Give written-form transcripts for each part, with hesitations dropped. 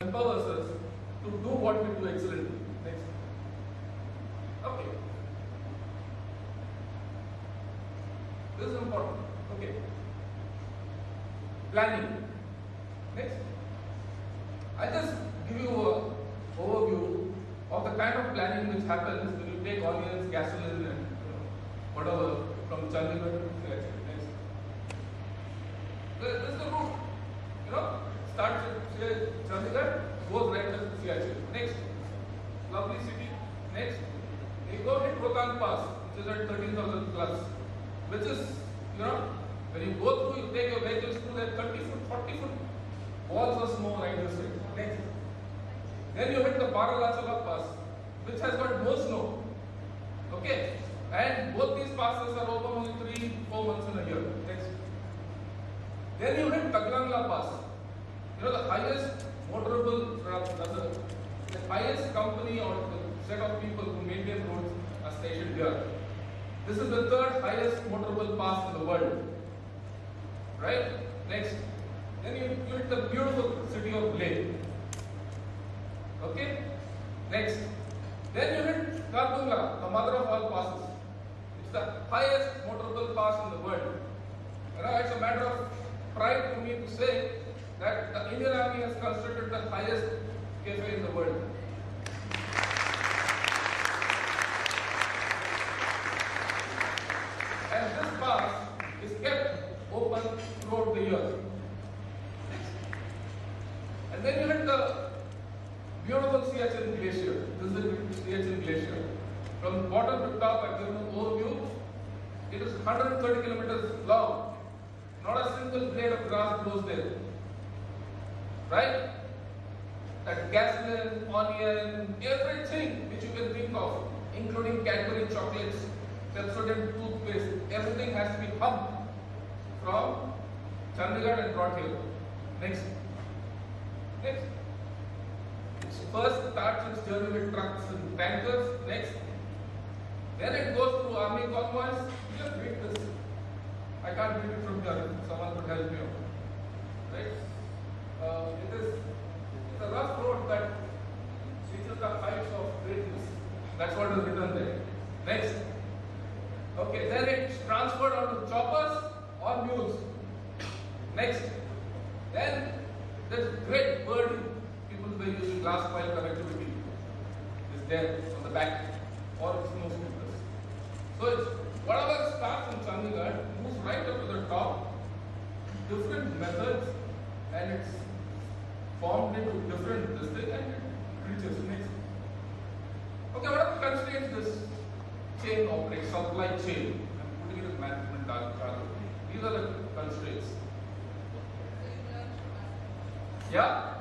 empowers us to do what we do excellently. Next. Okay. This is important. Okay. Planning. Next. I just give you an overview of the kind of planning which happens when you take onions, gasoline, and whatever from Chandigarh to Udaipur. Next. This is the route. Starts at Chandigarh, goes right to Siachen. Next. Lovely city. Next. You go hit Rohtang Pass, which is at 13,000 plus, which is, when you go through, you take your vehicles through that 30 foot, 40 foot walls of snow right this way. Next. Then you hit the Baralachala Pass, which has got no snow. Okay. And both these passes are open only 3-4 months in a year. Next. Then you hit Taglangla Pass. The highest motorable, the highest company or the set of people who maintain roads are stationed here. This is the third highest motorable pass in the world. Right? Next. Then you hit the beautiful city of Leh. Okay? Next. Then you hit Karbungla, the mother of all passes. It's the highest motorable pass in the world. It's a matter of pride to me to say that the Indian Army has constructed the highest cafe in the world. And this pass is kept open throughout the year. And then you hit the beautiful Siachen Glacier. This is the Siachen Glacier. From bottom to top, I've given an overview. It is 130 kilometers long. Not a single blade of grass grows there. Right? That gasoline, onion, everything which you can think of, including Cadbury chocolates, Pepsodent toothpaste, everything has to be pumped from Chandigarh and brought here. Next. Next. It first starts its journey with trucks and tankers. Next. Then it goes through army convoys. Just read this. I can't read it from here. Someone could help me out. Right? It's a rough road that reaches the heights of greatness. That's what is written there. Next. Okay, then it's transferred onto choppers or mules. Next. Then there's great birding. People were using last mile connectivity. Is there on the back or snow scooters. So it's whatever starts in Chandigarh moves right up to the top. Different methods, and it's formed into different districts and it reaches next. Okay, what are the constraints this chain operates, supply chain? I'm putting it in management jargon. These are the constraints. Yeah?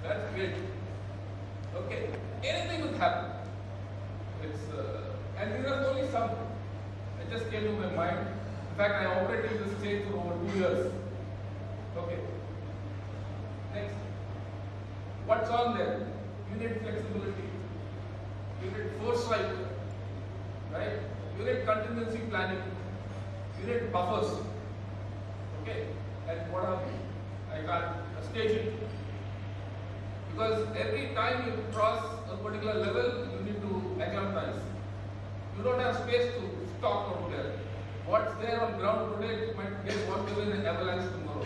That's great. Okay, anything could happen. And these are only some. It just came to my mind. In fact, I operated this chain for over 2 years. Okay. Next. What's on there? You need flexibility. You need foresight. Right? You need contingency planning. You need buffers. Okay? And what are they? I can't stage it. Because every time you cross a particular level, you need to acclimatize. You don't have space to stock out there. What's there on ground today might get washed away in an avalanche tomorrow.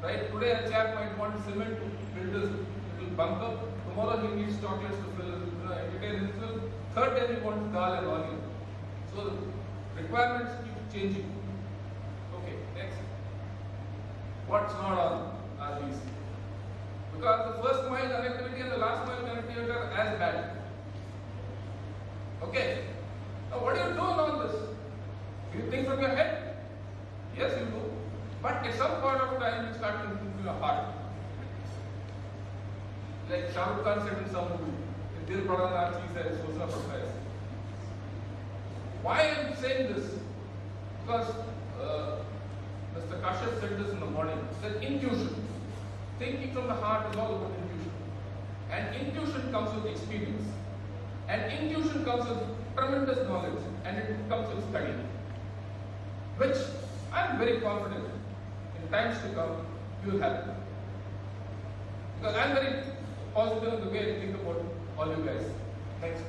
Right? Today a chap might want cement to build his little bunker. Tomorrow he needs chocolates to fill his, entertain himself. Third day he wants dal and onion. So the requirements keep changing. Okay, next. What's not on are these? Because the first mile connectivity and the last mile connectivity are as bad. Okay. Now what are you doing on this? Do you think from your head? Yes, you do. But at some point of time, you start thinking from your heart. Like Shah Rukh Khan said in some movie, in Dil Bada Na Cheez Hai, Sochna Padta Hai. Why I am saying this? Because Mr. Kashyap said this in the morning. He said intuition. Thinking from the heart is all about intuition. And intuition comes with experience. And intuition comes with tremendous knowledge. And it comes with study. Which I am very confident in times to come you will have. Because I am very positive in the way I think about all you guys. Next.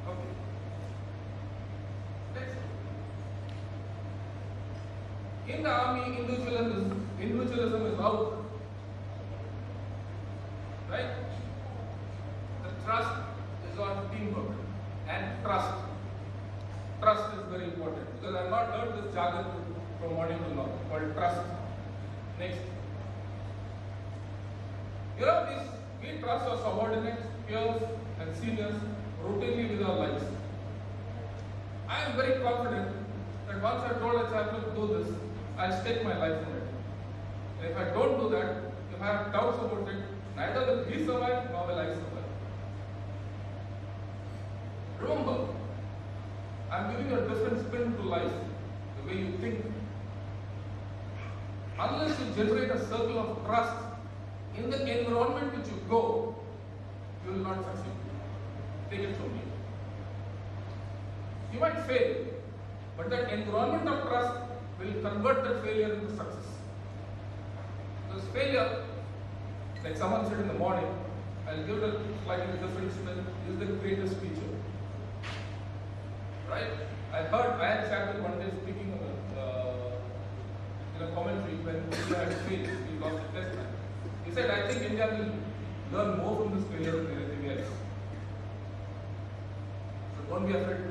Okay. Next. In the army, individualism is out. Right? The trust is on teamwork and trust. Trust is very important because I have not heard this jargon from morning till now called trust. Next. You know, we trust our subordinates, peers, and seniors routinely with our lives. I am very confident that once I told a chaplain to do this, I'll stake my life on it. And if I don't do that, if I have doubts about it, neither will he survive nor will I survive. Remember, I'm giving you a different spin to life, the way you think. Unless you generate a circle of trust in the environment which you go, you will not succeed. Take it from me. You might fail, but that environment of trust will convert that failure into success. Because failure, like someone said in the morning, I'll give it a slightly different spin, is the greatest feature. Right? I heard Ryan Chappell one day speaking in a commentary when India had failed, he lost the test match. He said, I think India will learn more from this failure than anything else. So don't be afraid of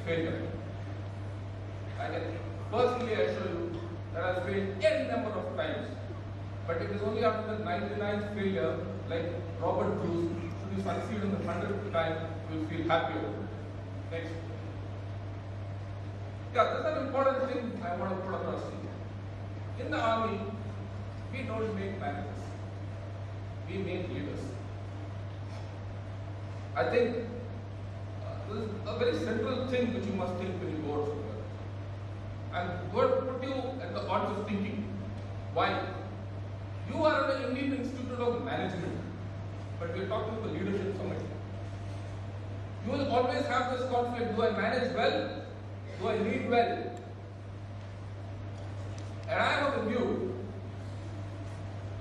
failure. I can personally assure you that I have failed n number of times. But it is only after the 99th failure, like Robert Bruce, should you succeed in the 100th time, you will feel happy about it. Next. Yeah, that's an important thing I want to put across to you. In the army, we don't make managers. We make leaders. I think this is a very central thing which you must think when you go out from here. I'm going to put you at the odds of thinking. Why? You are at the Indian Institute of Management, but we are talking about leadership summit. You will always have this conflict. Do I manage well? Do I lead well? And I am of the view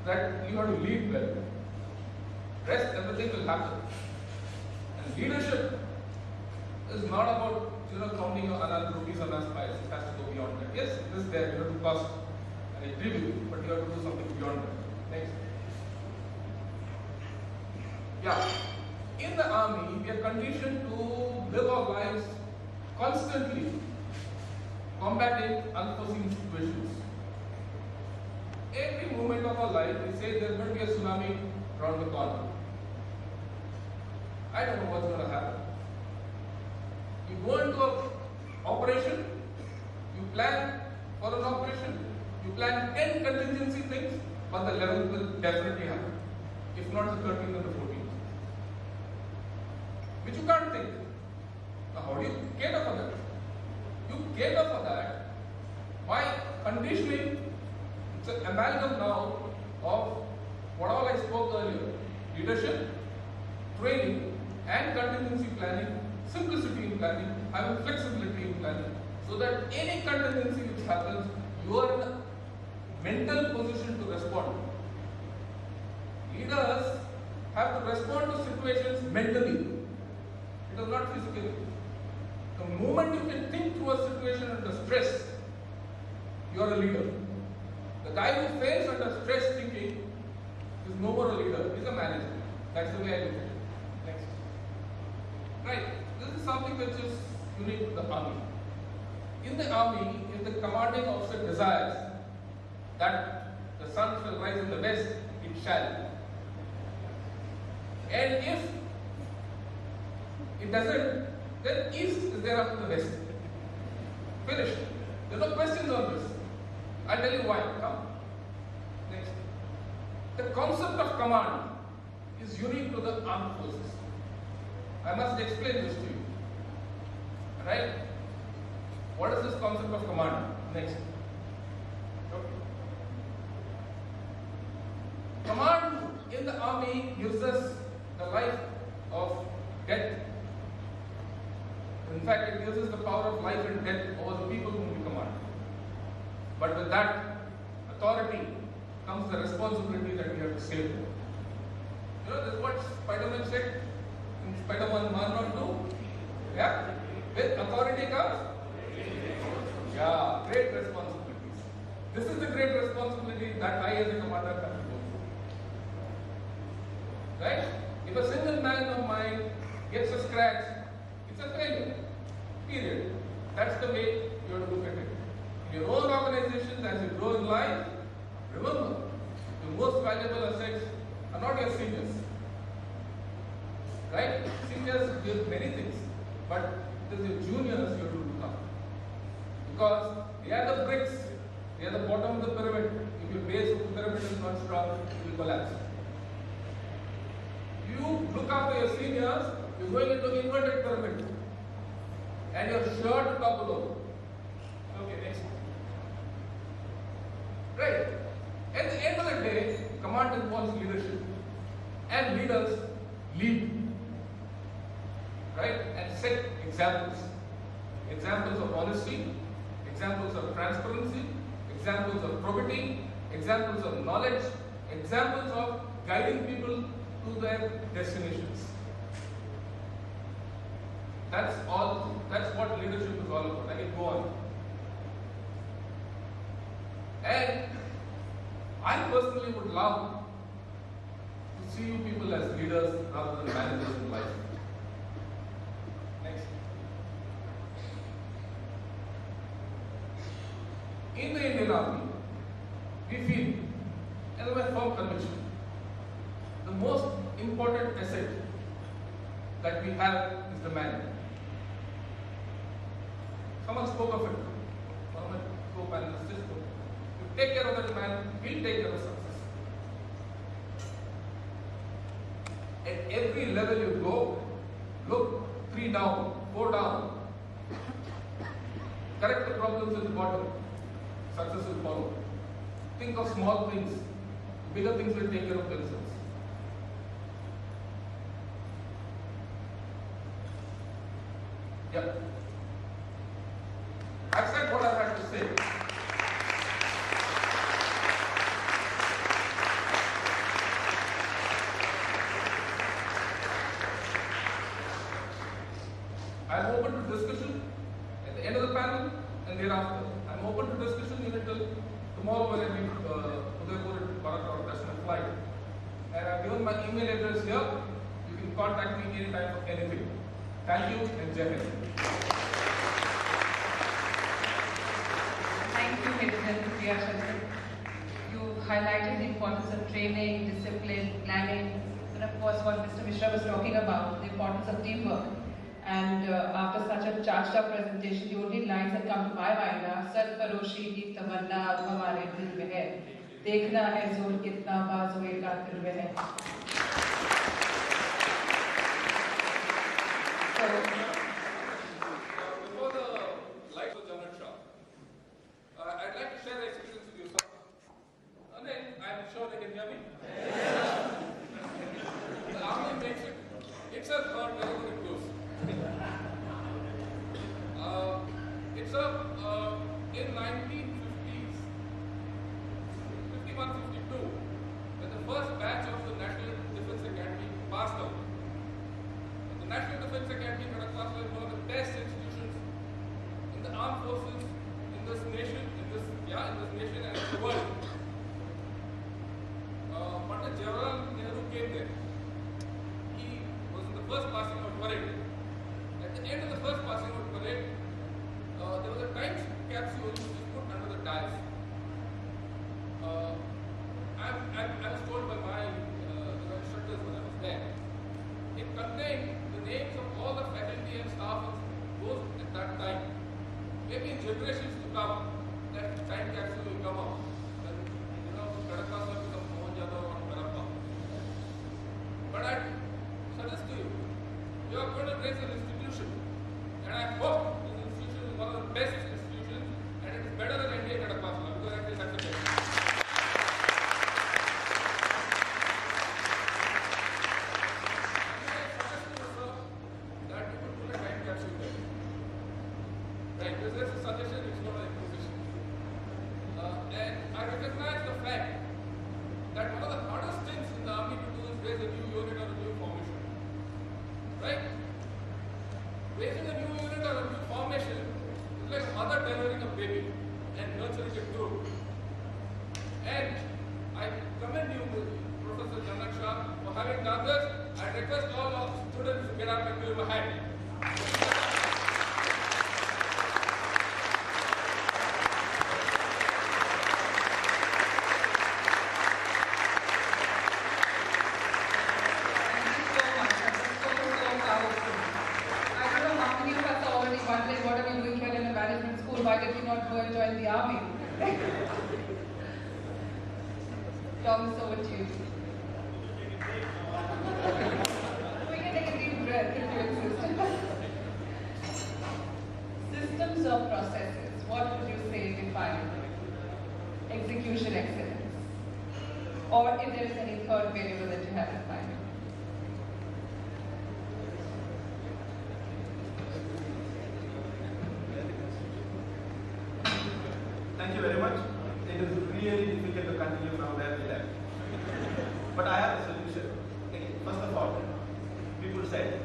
that you have to lead well. Rest, everything will happen. And leadership is not about counting your another rupees on us pies. It has to go beyond that. Yes, it is there. You have to cost and agree with you, but you have to do something beyond that. Next. Yeah. In the army, we are conditioned to live our lives constantly combating unforeseen situations. Every moment of our life, we say there's going to be a tsunami around the corner. I don't know what's going to happen. You go into an operation, you plan for an operation, you plan 10 contingency things, but the 11th will definitely happen. If not the 13th and the 14th. Which you can't think. Now how do you cater for that? You cater for that by conditioning. It's an amalgam now of what all I spoke earlier. Leadership, training, and contingency planning, simplicity in planning, having flexibility in planning, so that any contingency which happens, you are in a mental position to respond. Leaders have to respond to situations mentally. It is not physically. The moment you can think through a situation under stress, you are a leader. The guy who fails under stress thinking is no more a leader, he is a manager. That's the way I look at it. Next. Right. This is something which is unique to the army. In the army, if the commanding officer desires that the sun shall rise in the west, it shall. And if it doesn't, then east is there after the west. Finished. There are no questions on this. I'll tell you why. Come. Next. The concept of command is unique to the armed forces. I must explain this to you. Right? What is this concept of command? Next. Okay. Command in the army gives us the life of death. In fact, it gives us the power of life and death over the people whom we command. But with that authority comes the responsibility that we have to save them. You know, this is what Spider-Man said in Spider-Man 1 or 2. Yeah? With authority comes? Yeah, great responsibilities. This is the great responsibility that I as a commander have to go through. Right? If a single man of mine gets a scratch, it's a failure. Period. That's the way you have to look at it. In your own organizations, as you grow in life, remember, the most valuable assets are not your seniors. Right? Seniors give many things, but it is your juniors you have to look up. Because they are the bricks, they are the bottom of the pyramid. If your base of the pyramid is not strong, it will collapse. You look after your seniors, you're going into inverted pyramid. And you're sure to topple over. Okay, next. Right. At the end of the day, command involves leadership. And leaders lead. Right? And set examples. Examples of honesty, examples of transparency, examples of probity, examples of knowledge, examples of guiding people to their destinations. That's what leadership is all about. I can go on. And I personally would love to see you people as leaders rather than managers in life. Next. In the Indian Army, we feel, and my firm conviction, the most important asset that we have is the man. Someone spoke of it. One of my co-panelists just spoke. If you take care of that man, he'll take care of success. At every level you go, look 3 down, 4 down. Correct the problems at the bottom. Success will follow. Think of small things. Bigger things will take care of themselves. Yeah. I've said what I had to say. I'm open to discussion at the end of the panel and thereafter. I'm open to discussion until tomorrow when I meet Udaipur at Bharat or National Flight. And I've given my email address here. You can contact me anytime for anything. Thank you and Jai Hind. Thank you, Mr. You highlighted the importance of training, discipline, planning, and of course what Mr. Mishra was talking about, the importance of teamwork. And after such a charged up presentation, the only lines that come to my mind are Sarfaroshi ki tamanna ab hamare dil mein hai. Dekhna hai zor kitna bazoe qatil mein hai. Before the lights of Jamal Shah, I'd like to share the experience with you, sir. And then I'm sure they can hear me. The army makes it. It's a thought wherever it goes. In 1950s, 51, 52, when the first batch of the National Defence Academy passed out. The National Defence Academy had a class like one of the best institutions in the armed forces in this nation, in this nation and in the world. Pandit Jawaharlal Nehru came there. He was in the first passing out parade. At the end of the first passing out parade, there was a time capsule which was put under the dais. I was told by my instructors when I was there. It contained the names of all the faculty and staff of those at that time. Maybe in generations to come, that time capsule will come up. And Kadapa will become Mohan Yadav or Kadapa. But I suggest to you, you are going to raise an institution. And I hope this institution is one of the best institutions and it is better than India Kadapa because I think that's the best. Right, this is a suggestion, it's not a imposition. And I recognize the fact request all our students to get up and give him a hand. Why did you not go and join the army? Thomas, over to you. We can take a deep breath if you insist. Systems or processes, what would you say define execution excellence? Or if there is any third variable that you have in mind? Thank you very much. It is really difficult to continue from where we left. But I have a solution. Okay, first of all, people said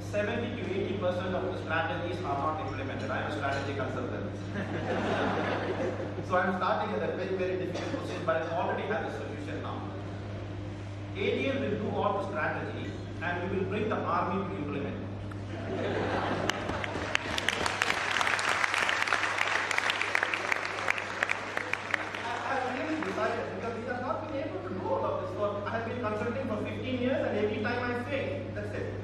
70 to 80% of the strategies are not implemented. I am a strategy consultant. So I am starting at a very, very difficult position, but I already have a solution now. ADL will do all the strategy and we will bring the army to implement. Because we have not been able to do all of this work. I have been consulting for 15 years and every time I fail. That's it.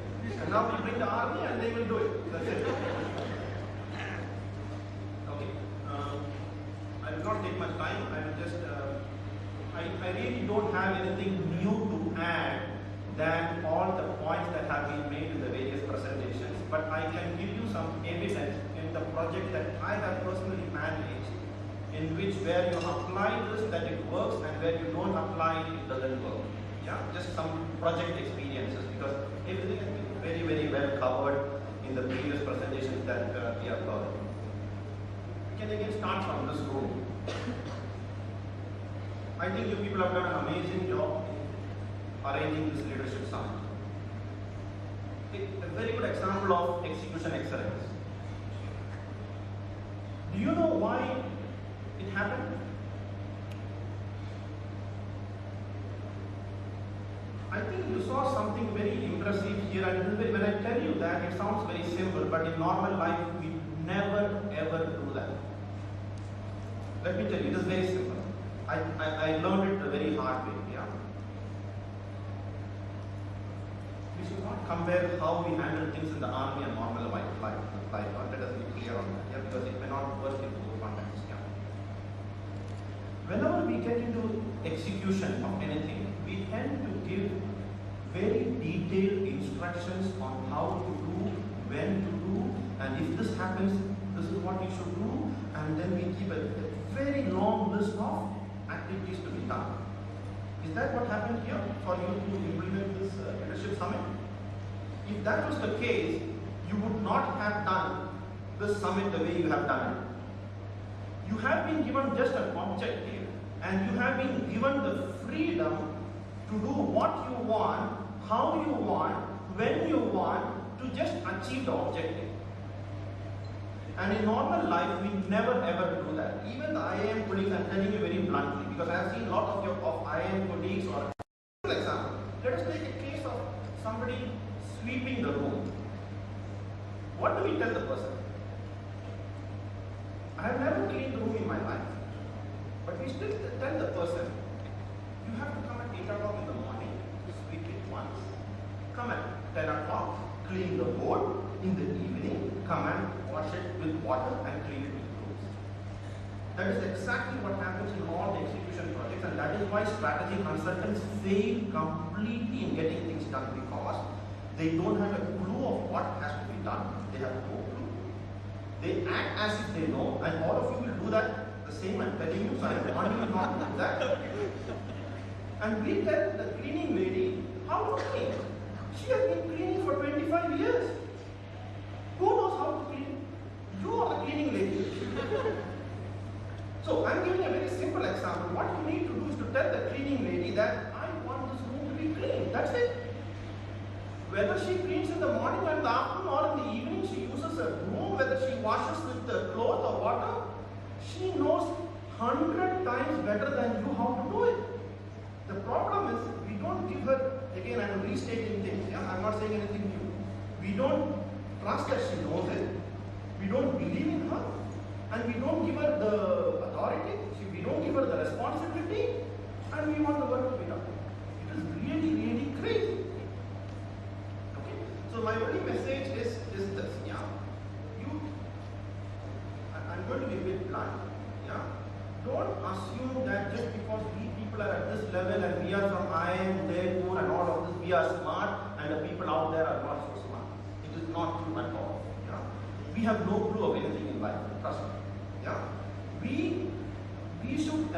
And now we bring the army and they will do it. That's it. Okay. I will not take much time. I will just, I really don't have anything new to add than all the points that have been made in the various presentations. But I can give you some evidence in the project that I have personally managed, in which where you apply this that it works and where you don't apply it doesn't work. Yeah, just some project experiences, because everything has been very, very well covered in the previous presentations that we have heard. We can again start from this room. I think you people have done an amazing job in arranging this leadership summit. A very good example of execution excellence. Do you know why it happened? I think you saw something very impressive here, and when I tell you that, it sounds very simple, but in normal life, we never ever do that. Let me tell you, it is very simple. I learned it the very hard way. Yeah. We should not compare how we handle things in the army and normal life. Let us be clear on that, yeah, because it may not work in both contexts. Yeah. Whenever we get into execution of anything, we tend to give very detailed instructions on how to do, when to do, and if this happens, this is what you should do, and then we keep a very long list of activities to be done. Is that what happened here for you to implement this leadership summit? If that was the case, you would not have done this summit the way you have done it. You have been given just an objective, and you have been given the freedom to do what you want, how you want, when you want, to just achieve the objective. And in normal life, we never ever do that. Even the IIM colleagues, I'm telling you very bluntly, because I have seen a lot of your IIM colleagues, or for example, let us take a case of somebody sweeping the room. What do we tell the person? I have never cleaned the room in my life. But we still tell the person, you have to come at 8 o'clock in the morning, sweep it once. Come at 10 o'clock, clean the board. In the evening, come and wash it with water and clean it with clothes. That is exactly what happens in all the execution projects, and that is why strategy consultants fail completely in getting things done, because they don't have a clue of what has to be done. They have no clue. They act as if they know, and all of you will do that the same. I'm telling you, so I'm warning you not to do that. And we tell the cleaning lady how to clean. She has been cleaning for 25 years. Who knows how to clean? You are the cleaning lady. So I'm giving a very simple example. What you need to do is to tell the cleaning lady that I want this room to be clean. That's it. Whether she cleans in the morning and the afternoon or in the evening, she uses a broom, whether she washes with the cloth or water, she knows 100 times better than you how to do it. The problem is we don't give her a again I'm restating things. Yeah, I'm not saying anything new. We don't trust that she knows it. We don't believe in her, and we don't give her the authority. We don't give her the responsibility, and we want the work to be done. It is really, really crazy. Okay. So my only message is this. Yeah, I'm going to be a bit blunt. Yeah. Don't assume that just because we people are at this level and we are from IIM, Udaipur and all of this, we are smart and the people out there are not so smart. It is not true at all. Yeah? We have no clue of anything in life, trust me. Yeah? We should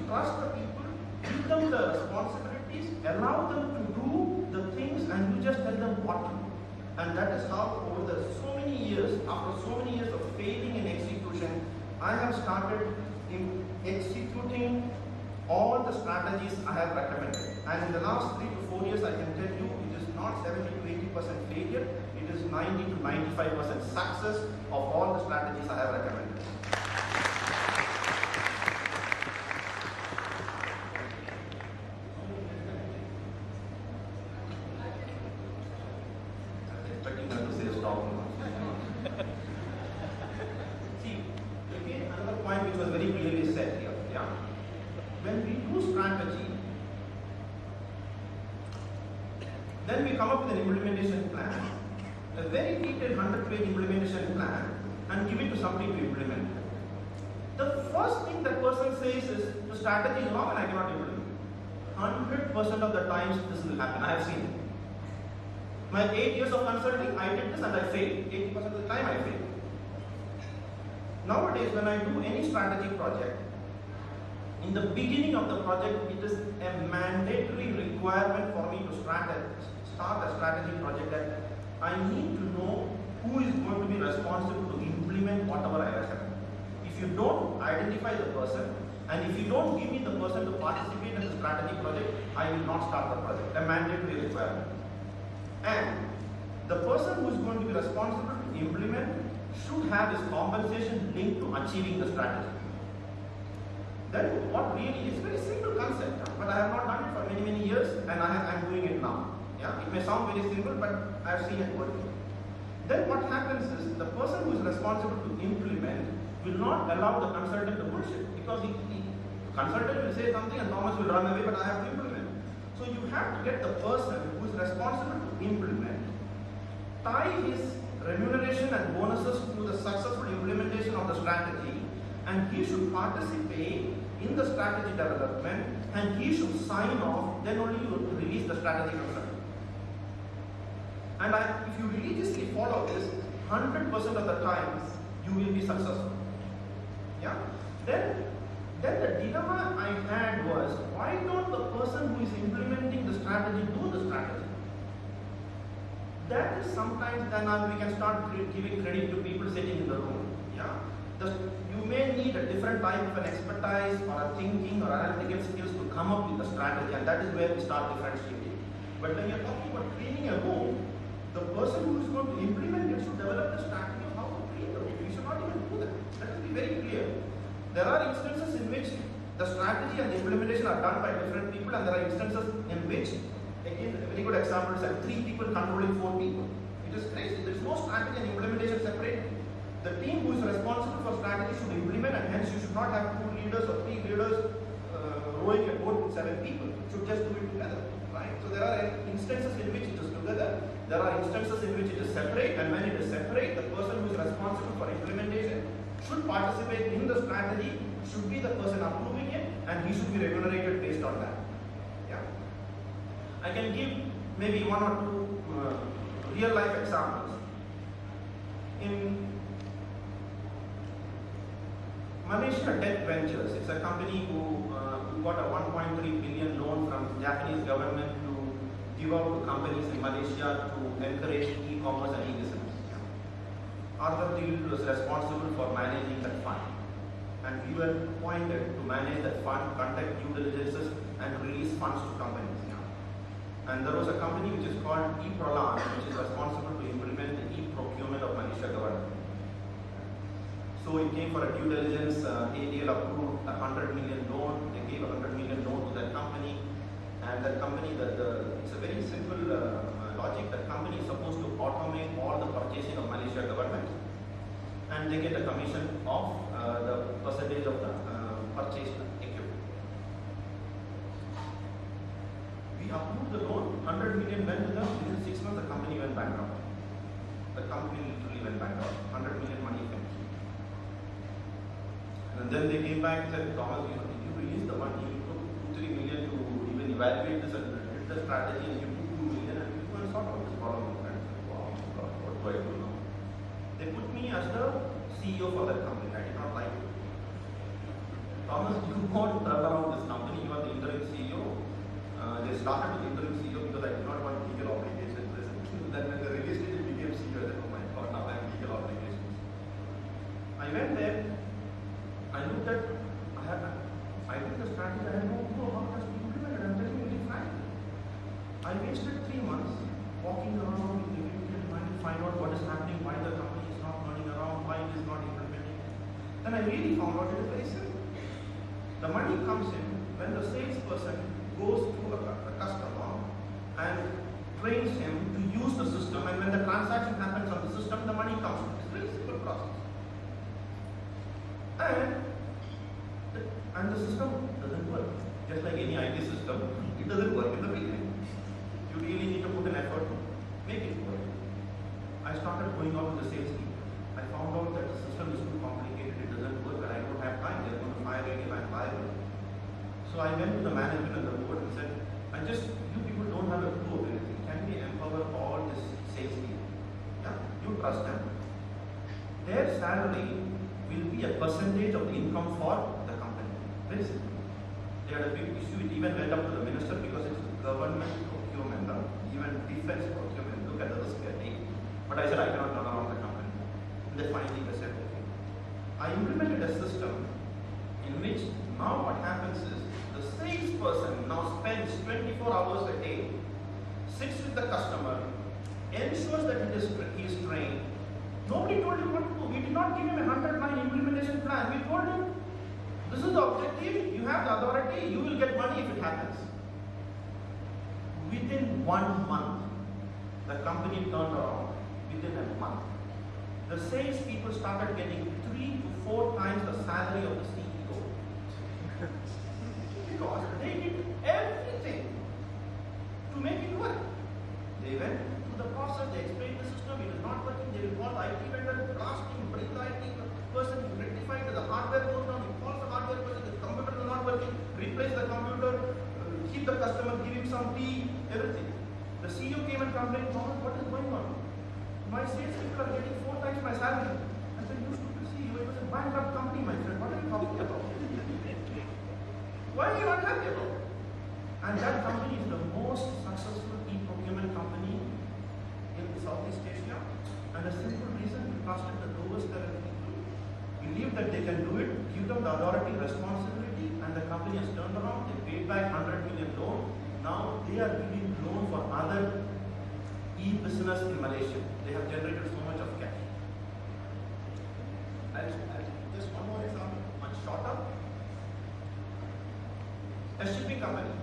trust the people, give them the responsibilities, allow them to do the things, and you just tell them what to do. And that is how over the so many years, after so many years of failing in execution, I have started in executing all the strategies I have recommended. And in the last 3 to 4 years, I can tell you it is not 70 to 80% failure, it is 90 to 95% success of all the strategies I have recommended. Expecting her to say stop. See, again, another point which was very clearly said here. Yeah? When we do strategy, then we come up with an implementation plan, a very detailed 100-page implementation plan, and give it to somebody to implement. The first thing that person says is, the strategy is wrong and I cannot implement it. 100% of the times this will happen. I have seen it. My 8 years of consulting, I did this and I failed. 80% of the time I failed. Nowadays, when I do any strategy project, in the beginning of the project, it is a mandatory requirement for me to start a strategy project that I need to know who is going to be responsible to implement whatever I recommend. If you don't identify the person, and if you don't give me the person to participate in the strategy project, I will not start the project. A mandatory requirement. And the person who is going to be responsible to implement should have his compensation linked to achieving the strategy. Then what really is very simple concept, but I have not done it for many, many years and I am doing it now. Yeah? It may sound very simple, but I have seen it working. Then what happens is the person who is responsible to implement will not allow the consultant to bullshit, because the consultant will say something and Thomas will run away, but I have to implement. So you have to get the person who is responsible to implement, tie his remuneration and bonuses to the successful implementation of the strategy, and he should participate in the strategy development and he should sign off, then only you release the strategy concept. And if you religiously follow this, 100% of the times you will be successful. Yeah? Then the dilemma I had was, why don't the person who is implementing the strategy do the strategy? That is sometimes then we can start giving credit to people sitting in the room. Yeah? You may need a different type of an expertise or a thinking or analytical skills to come up with a strategy, and that is where we start differentiating. But when you're talking about training a room, the person who is going to implement it should develop the strategy of how to train the room. We should not even do that. Let us be very clear. There are instances in which the strategy and the implementation are done by different people, and there are instances in which, again, a very good example is 3 people controlling 4 people. It is crazy. There is no strategy and implementation separate. The team who is responsible for strategy should implement, and hence you should not have 2 leaders or 3 leaders rowing a boat with 7 people. You should just do it together, right? So there are instances in which it is together. There are instances in which it is separate, and when it is separate, the person who is responsible for implementation should participate in the strategy, should be the person approving it, and he should be remunerated based on that. Yeah. I can give maybe 1 or 2 real life examples. In Malaysia Debt Ventures, it's a company who got a 1.3 billion loan from the Japanese government to give out to companies in Malaysia to encourage e-commerce and e-business. Arthur Thiel was responsible for managing that fund, and we were appointed to manage that fund, conduct due diligences and release funds to companies. And there was a company which is called e-Prolan, which is responsible to implement the e-procurement of Malaysia government. So it came for a due diligence, ADL approved a 100 million loan, they gave a 100 million loan to that company. And the company, it's a very simple logic. The company is supposed to automate all the purchasing of Malaysia government, and they get a commission of the percentage of the purchased equipment. We approved the loan, 100 million went to them. Within 6 months, the company went bankrupt. The company literally went bankrupt. 100 million money came. And then they came back and said, Thomas, you released the money, you took 2-3 million to even evaluate this and did the strategy, and you took 2 million and you go and sort out this problem. And I said, wow, God, what do I do now? They put me as the CEO for that company. I did not like it. Thomas, you won't turn around this company, you are the interim CEO. They started with the interim CEO because I did not want legal obligations. Then when they released it, it became CEO. I said, oh my God, now I have legal obligations. I went there. I looked at, I did the strategy, I had no clue how it has to be implemented. I'm telling you very frankly. I wasted 3 months walking around in the Indian trying to find out what is happening, why the company is not running around, why it is not implementing. Then I really found out it is very simple. The money comes in when the salesperson goes to a customer and trains him to use the system, and when the transaction happens on the system, the money comes in. It's a very simple process. And the system doesn't work. Just like any IT system, it doesn't work in the beginning. You really need to put an effort to make it work. I started going out to the sales team. I found out that the system is too complicated, it doesn't work, and I don't have time. They're going to fire me, I'm liable. So I went to the management and the board and said, you people don't have a clue of anything. Can we empower all this sales team? Yeah? You trust them. Their salary will be a percentage of the income for the company. Very simple. They had a big issue. It even went up to the minister because it's government procurement, even defense procurement. Look at the risk they take. But I said I cannot turn around the company. And they finally said, okay. I implemented a system in which now what happens is the salesperson now spends 24 hours a day, sits with the customer, ensures that he is trained. Nobody told him what to do. We did not give him a 100-line implementation plan. We told him, this is the objective, you have the authority, you will get money if it happens. Within 1 month, the company turned around. Within a month. The sales people started getting 3 to 4 times the salary of the CEO. Because they did everything to make it work. They went through the process, they explained the system, it is not working, they will call the IT vendor, blast him, bring the IT person, you rectify it, the hardware goes down, you call the hardware person, the computer is not working, replace the computer, keep the customer, give him some tea, everything. The CEO came and complained, Thomas, what is going on? My sales people are getting 4 times my salary. I said, you stupid CEO, it was a bankrupt company, my friend, what are you talking about? Why are you not happy about it? And that company is the most successful e-procurement company in Southeast Asia. And the simple reason, we trusted the lowest level people, believe that they can do it, give them the authority, responsibility, and the company has turned around, they paid back 100 million loan. Now they are giving loan for other e-business in Malaysia. They have generated so much of cash. Just one more example, much shorter. A shipping company.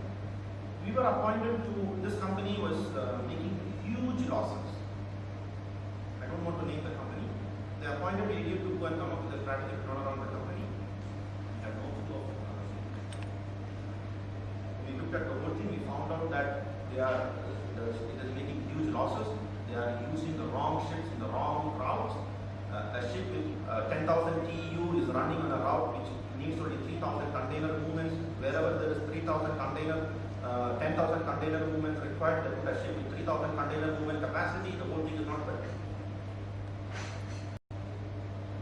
We were appointed to, this company was making huge losses. I don't want to name the company. They appointed ADM to go and come up with a strategy to turn around the company. We had no clue of it. We looked at the whole thing, we found out that it is making huge losses. They are using the wrong ships in the wrong routes. A ship with 10,000 TEU is running on a route which needs only 3,000 container movements. Wherever there is 3,000 container, 10,000 container movements required, they put a ship with 3,000 container movement capacity. The whole thing is not working.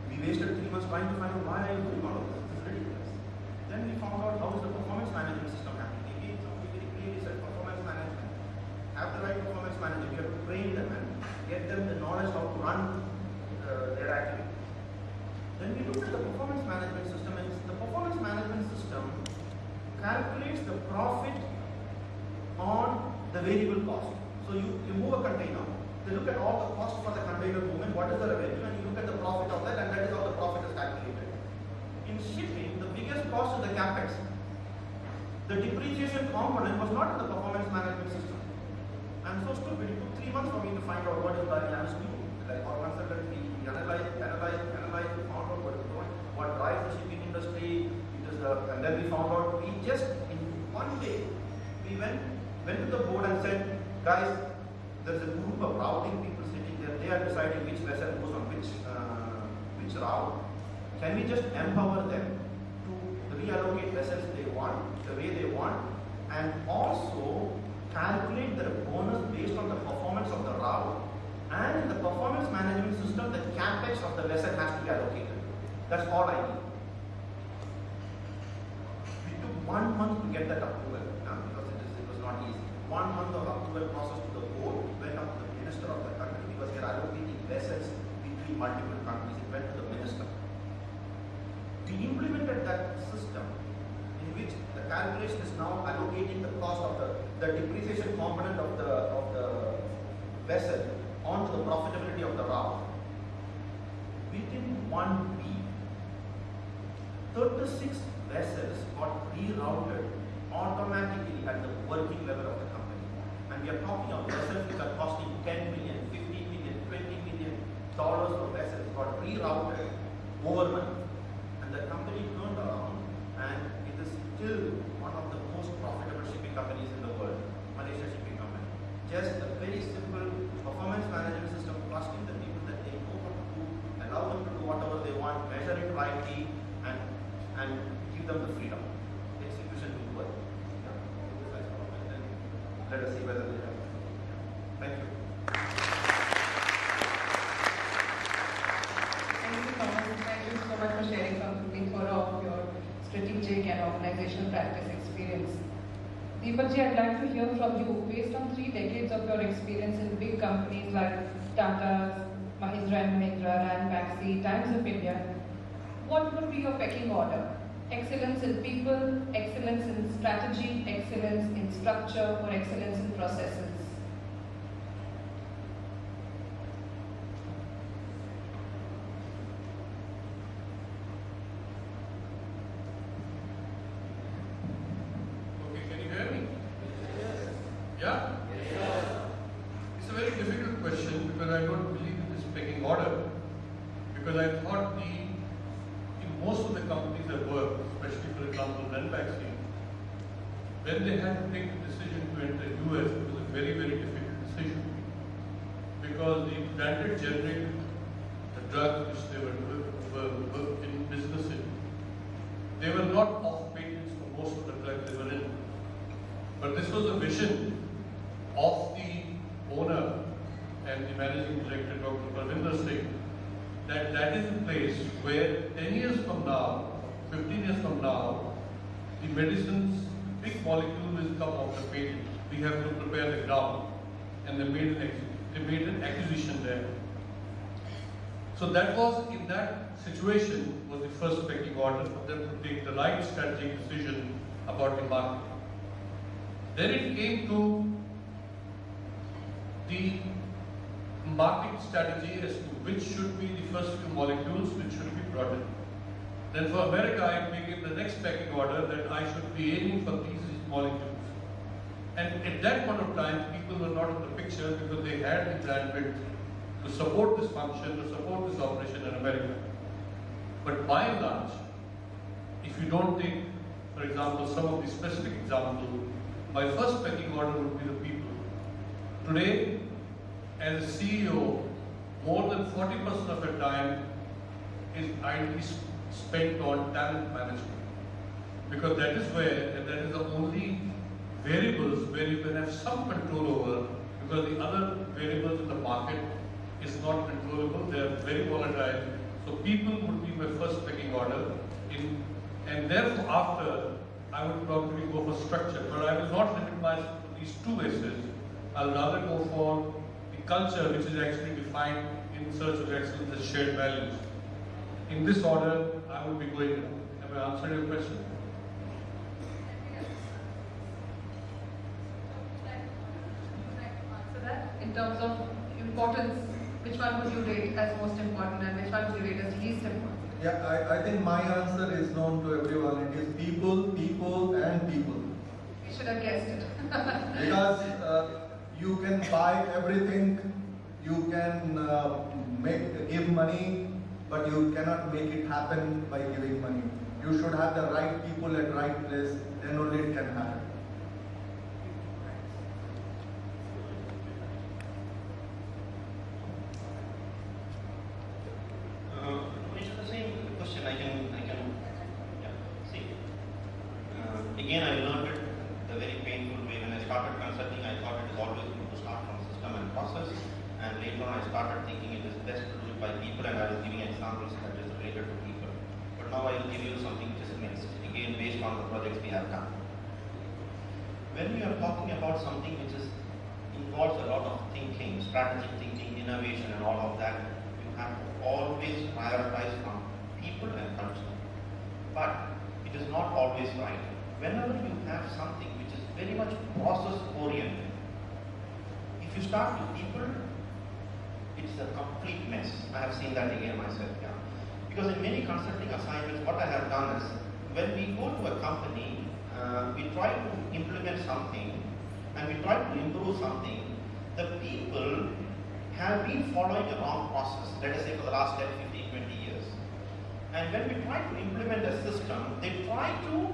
We wasted 3 months trying to find out why are you doing all of this. This is ridiculous. Then we found out how is the performance management system happening. Again, somebody very clearly said performance management. Have the right performance manager. You have to train them and get them the knowledge how to run their activity. Then we looked at the performance management system, and the performance management system calculates the profit on the variable cost. So you move a container, they look at all the cost for the container movement, what is the revenue, and you look at the profit of that, and that is how the profit is calculated. In shipping, the biggest cost is the capex. The depreciation component was not in the performance management system. I'm so stupid. It took 3 months for me to find out what is driving. I was new. Like our consultant, we analyzed, we found out what is going, what drives the shipping industry. And then we found out, we just in one day, we went to the board and said, guys, there's a group of routing people sitting there. They are deciding which vessel goes on which route. Can we just empower them to reallocate vessels they want, the way they want, and also calculate their bonus based on the performance of the route, and in the performance management system, the capex of the vessel has to be allocated. That's all I need. We took 1 month to get that approval, because it was not easy. 1 month of approval process to the board, went up to the minister of the country, because we are allocating vessels between multiple countries. It went to the minister. We implemented that system in which the calculation is now allocating the cost of the depreciation component of the vessel onto the profitability of the route. Within 1 week, 36 vessels got rerouted automatically at the working level of the company. And we are talking of vessels which are costing $10 million, $15 million, $20 million per vessel got rerouted overnight. And the company turned around, and it is still one of the most profitable shipping companies in the world, Malaysia Shipping Company. Just a very simple performance management system, trusting the people that they know what to do, allow them to do whatever they want, measure it rightly, and give them the freedom. Execution will work. Let us see whether they have. Thank you. Thank you so much for sharing some plethora of your strategic and organizational practice experience. Deepakji, I'd like to hear from you, based on 3 decades of your experience in big companies like Tata, Mahindra & Mahindra, Rand Maxi, Times of India, what would be your pecking order? Excellence in people, excellence in strategy, excellence in structure, or excellence in processes? Okay, can you hear me? Yeah? It's a very difficult question, because I don't believe in this pecking order. Because I thought in most of the companies I worked, especially for example Rand Maxi, when they had to take the decision to enter US, it was a very, very difficult decision. Because the branded generic, the drugs which they were in business in, they were not off patents for most of the drugs they were in. But this was a vision of the owner and the managing director, Dr. Parvinder Singh, that is a place where 10 years from now, 15 years from now, the medicine's big molecule will come off the patent. We have to prepare the ground, and they made an acquisition there. So that was, in that situation, was the first pecking order for them to take the right strategic decision about the market. Then it came to the market strategy as to which should be the first few molecules which should be brought in. Then for America, it became the next pecking order that I should be aiming for these molecules. And at that point of time, people were not in the picture because they had the bandwidth to support this function, to support this operation in America. But by and large, if you don't take, for example, some of the specific examples, my first pecking order would be the people. Today, as a CEO, more than 40% of your time is ideally spent on talent management. Because that is where, and that is the only variables where you can have some control over, because the other variables in the market is not controllable, they are very volatile. So people would be my first pecking order. And therefore after, I would probably go for structure, but I will not limit myself to these 2 S's. I'll rather go for the culture which is actually defined in search of excellence and shared values. In this order, I would be going. Have I answered your question? In terms of importance, which one would you rate as most important and which one would you rate as least important? Yeah, I think my answer is known to everyone. It is people, people and people. should have guessed it. Because you can buy everything, you can give money, but you cannot make it happen by giving money. You should have the right people at right place, then only it can happen. It's the same question. I can, yeah. See, again, I learned it the very painful way. When I started consulting, I thought it is always good to start from system and process. And later on, I started thinking it is best to do it by people, and I was giving examples that is related to people. But now I will give you something which is mixed, again based on the projects we have done. When we are talking about something which involves a lot of thinking, strategic thinking, innovation, and all of that, you have to always prioritize from people and culture. But it is not always right. Whenever you have something which is very much process oriented, if you start with people, it's a complete mess. I have seen that again myself. Yeah. Because in many consulting assignments, what I have done is, when we go to a company, we try to implement something and we try to improve something, the people have been following a wrong process, let us say for the last 10, 15, 20 years. And when we try to implement a system, they try to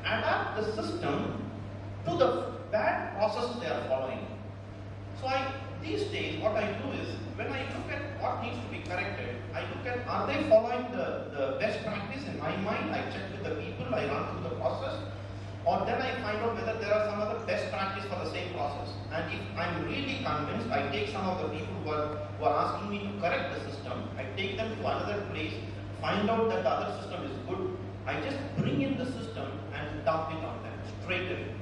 adapt the system to the bad process they are following. So these days, what I do is, when I look at what needs to be corrected, I look at, are they following the best practice in my mind? I check with the people, I run through the process, or then I find out whether there are some other best practice for the same process. And if I'm really convinced, I take some of the people who are asking me to correct the system, I take them to another place, find out that the other system is good, I just bring in the system and dump it on them, straight away.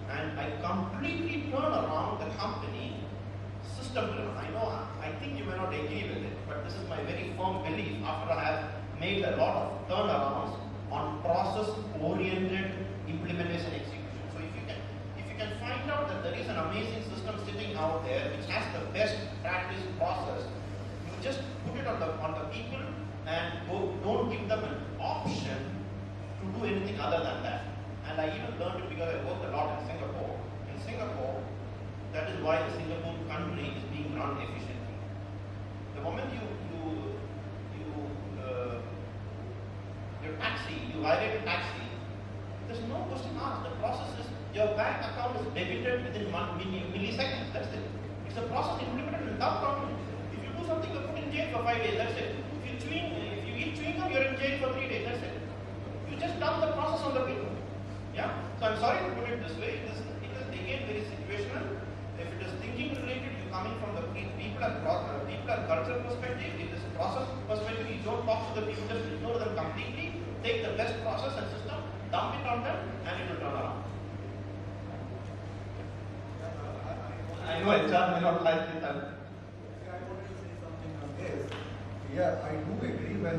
And I completely turn around the company system driven. I think you may not agree with it, but this is my very firm belief after I have made a lot of turnarounds on process-oriented implementation execution. So if you can find out that there is an amazing system sitting out there which has the best practice process, you just put it on the people and don't give them an option to do anything other than that. And I even learned it because I worked a lot in Singapore. In Singapore, that is why the Singapore country is being run efficiently. The moment your taxi, you hire a taxi, there's no question asked. The process is, your bank account is debited within milliseconds, that's it. It's a process implemented in dumb document. If you do something, you're put in jail for 5 days, that's it. If you eat chewing gum, you're in jail for 3 days, that's it. You just dump the process on the people. Yeah? So I'm sorry to put it this way, it is again very situational. If it is thinking related, you coming from the people and cultural perspective. If it is a process perspective, you don't talk to the people, just ignore them completely, take the best process and system, dump it on them, and it will turn around. I know HR may not like it. I wanted to say something on this. Yeah, I do agree when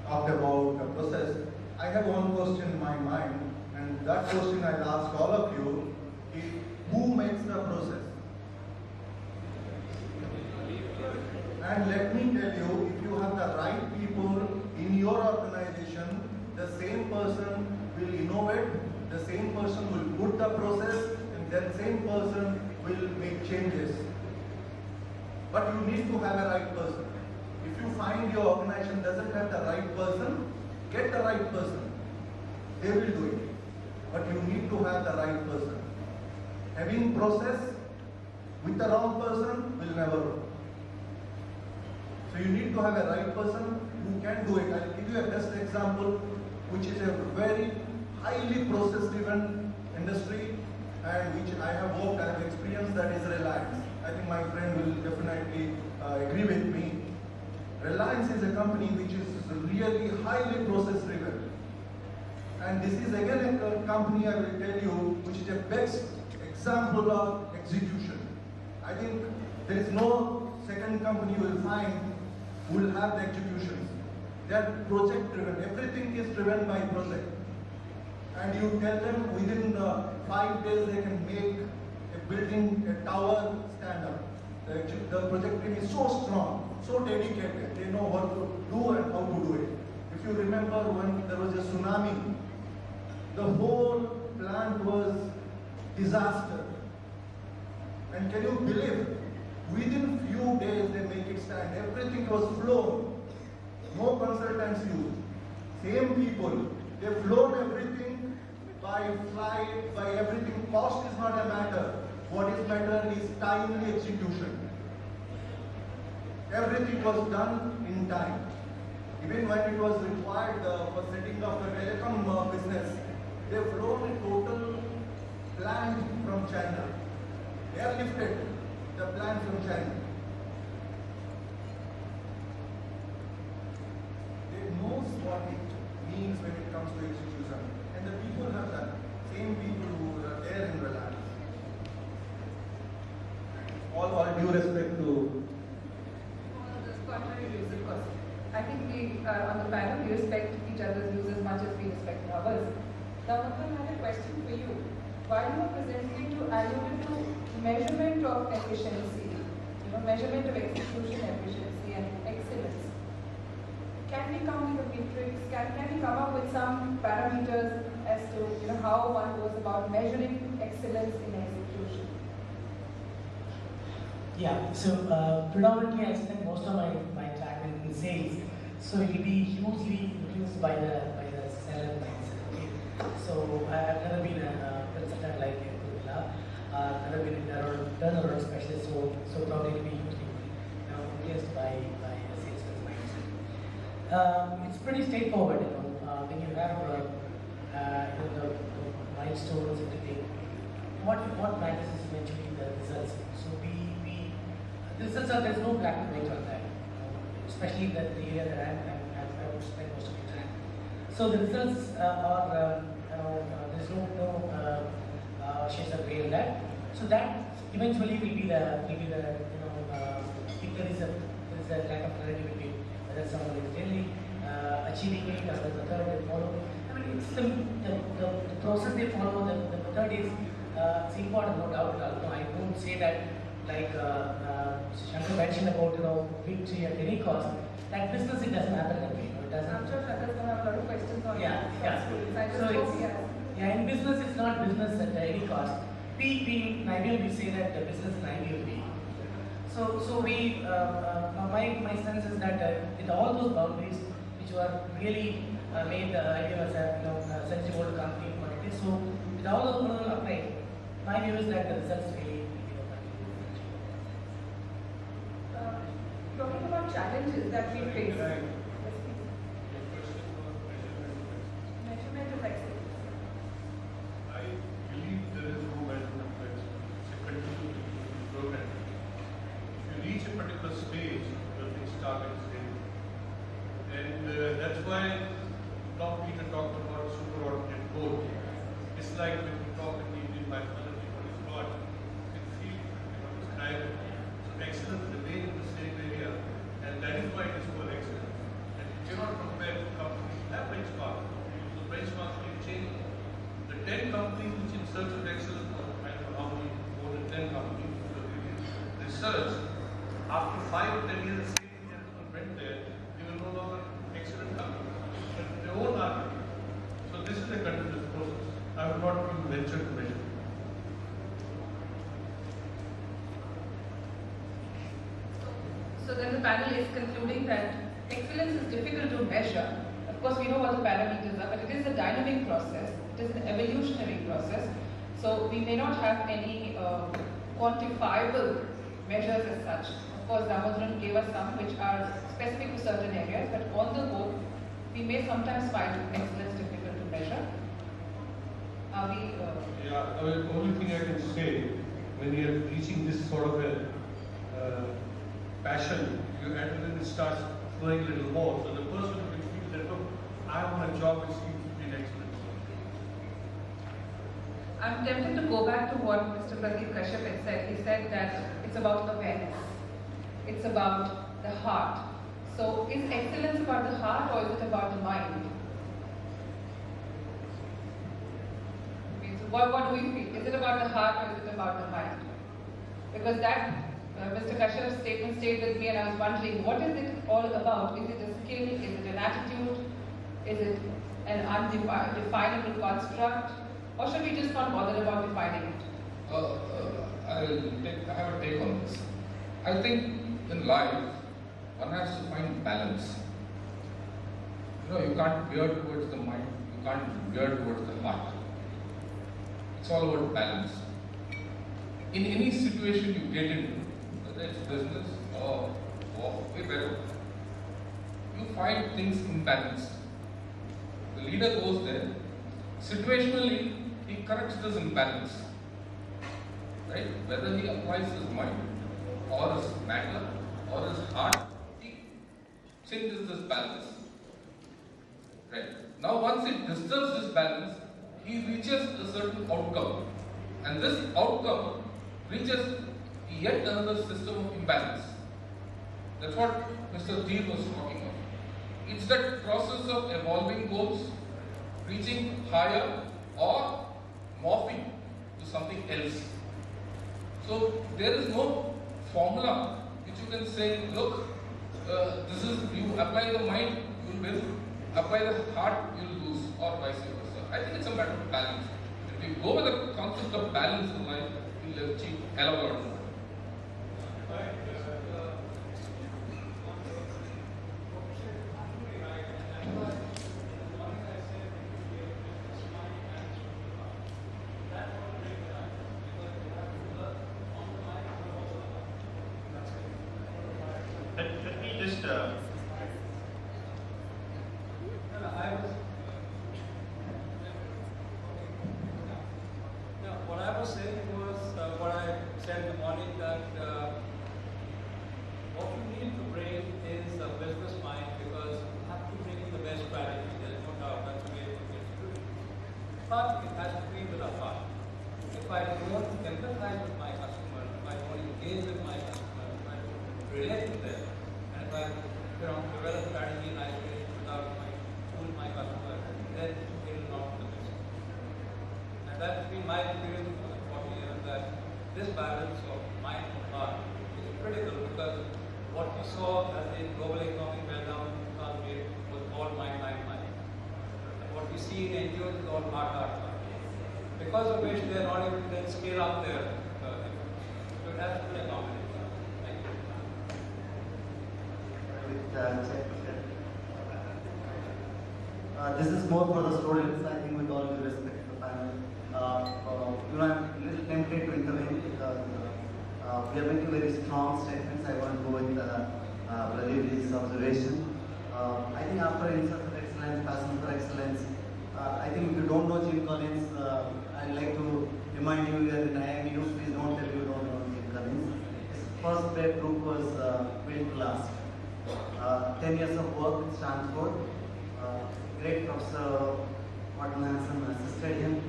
talked about the process. I have one question in my mind, and that question I'll ask all of you is, who makes the process? And let me tell you, if you have the right people in your organization, the same person will innovate, the same person will put the process, and that same person will make changes. But you need to have a right person. If you find your organization doesn't have the right person, get the right person. They will do it. But you need to have the right person. Having process with the wrong person will never work. So you need to have a right person who can do it. I'll give you a best example, which is a very highly process-driven industry, and which I have worked, I have experienced, that is Reliance. I think my friend will definitely agree with me. Reliance is a company which is really highly process-driven. And this is again a company, I will tell you, which is a best example of execution. I think there is no second company you will find who will have the executions. They are project-driven. Everything is driven by project. And you tell them within 5 days they can make a building, a tower stand up. The project team is so strong, so dedicated. They know what to do and how to do it. If you remember when there was a tsunami, the whole plant was disaster. And can you believe, within few days they make it stand. Everything was flown. No consultants used. Same people. They've flown everything by flight, by everything. Cost is not a matter. What is matter is timely execution. Everything was done in time. Even when it was required for setting up the telecom business, they flown a total plant from China. Airlifted the plant from China. They knows what it means when it comes to execution. And the people have done. Same people who are there in Reliance. All due respect to contrary views, of course. I think we are on the panel, we respect each other's views as much as we respect ours. Now, Mukul, I have a question for you. While you were presenting, you alluded to measurement of efficiency, measurement of execution efficiency and excellence. Can we come with a matrix? Can we come up with some parameters as to how one goes about measuring excellence in execution? Yeah, so predominantly I spend most of my time in sales, so it will be hugely influenced by the seller mindset. Okay? So I've never been a consultant like Kurila, never been a turnaround specialist, so probably it will be hugely influenced by a salesman's mindset. It's pretty straightforward, when you have the milestones, everything. What matters is eventually the results. So there's no black and white on that, especially the area that I would spend most of the time. So the results are, there's no shades of gray in that. So that eventually will be the if there is a lack of clarity between whether someone is really achieving it, or the method they follow. I mean, it's the process they follow. The method is it's important, no doubt at all. No, I don't say that. Like Shankar mentioned about victory at any cost. That business, it doesn't happen that way. It doesn't. I'm sure Shankar's going to have a lot of questions on in business, it's not business at any cost. In ideal, we say that the business is an ideal way. So we, my sense is that with all those boundaries, which were really made the idea as a century-old company quality. So with all those applied, my view is that the results really. Talking about challenges that we face. Right. Measurement of excellence. I believe there is no measurement of excellence. It's a continuous program. If you reach a particular stage, everything starts stable. And that's why now Peter talked about superordinate goal. It's like when you talk in Indian mythology, what is God? You can feel it, describe it. So excellence remains in the same area, and that is why it is called excellence. And you cannot compare companies that have benchmarks. So benchmarks will change. The 10 companies which in search of excellence, I don't know how many, more than 10 companies, research, after 5 or 10 years, the same gentlemen went there, they were no longer excellent companies, but their own argument. So this is a continuous process. I would not even venture to measure. So then the panel is concluding that excellence is difficult to measure. Of course, we know what the parameters are, but it is a dynamic process. It is an evolutionary process. So we may not have any quantifiable measures as such. Of course, Damodaran gave us some which are specific to certain areas, but on the whole, we may sometimes find excellence difficult to measure. Are we? Yeah, the only thing I can say, when you're reaching this sort of a passion, your adrenaline starts flowing a little more. So the person will feel that, look, I want a job which seems to be an excellent. I'm tempted to go back to what Mr. Pradeep Kashyap had said. He said that it's about awareness. It's about the heart. So is excellence about the heart or is it about the mind? Okay, so what do we feel? Is it about the heart or is it about the mind? Because that Mr. Kashyap's statement stayed with me and I was wondering, what is it all about? Is it a skill? Is it an attitude? Is it an undefinable construct, or should we just not bother about defining it? I have a take on this. I think in life, one has to find balance. You can't veer towards the mind, you can't veer towards the heart. It's all about balance. In any situation you get into, whether it's business or wherever, you find things imbalanced. The leader goes there, situationally, he corrects this imbalance. Right? Whether he applies his mind or his matter or his heart, he changes this balance. Right? Now once it disturbs this balance, he reaches a certain outcome. And this outcome reaches yet another system of imbalance. That's what Mr. Deer was talking about. It's that process of evolving goals, reaching higher or morphing to something else. So there is no formula which you can say, look, you apply the mind, you will win, apply the heart, you will lose, or vice versa. I think it's a matter of balance. If we go with the concept of balance in life, we will achieve a hell of a lot more. Let me just what I was saying was what I said in the morning, that what you need to bring is a business mind, because you have to bring in the best strategy. There is no doubt that's the way it gets to do. But it has to be with a heart. If I don't empathize with my customer, if I don't engage with my customer, if I don't relate to them, and if I develop strategy in isolation without fool my customer, then it will not be the business. And that's been my experience for the 40 years, that this balance of mind and heart is critical, because what we saw as the global economic meltdown in 2008 was all mind. And what we see in NGOs is all heart. Because of which they are not able to then scale up their efforts. So it has to be a combination. Thank you. This is more for the students, I think, with all due respect to the panel. I'm a little tempted to intervene because we are making very strong statements. I want to go with Pradeep's observation. I think after Insert of Excellence, Passion for Excellence, I think if you don't know Jim Collins, I'd like to remind you that in IIMU, please don't tell you don't know Jim Collins. His first great book was Built to Last. 10 years of work at Stanford. Great Professor Martin Hansen assisted him.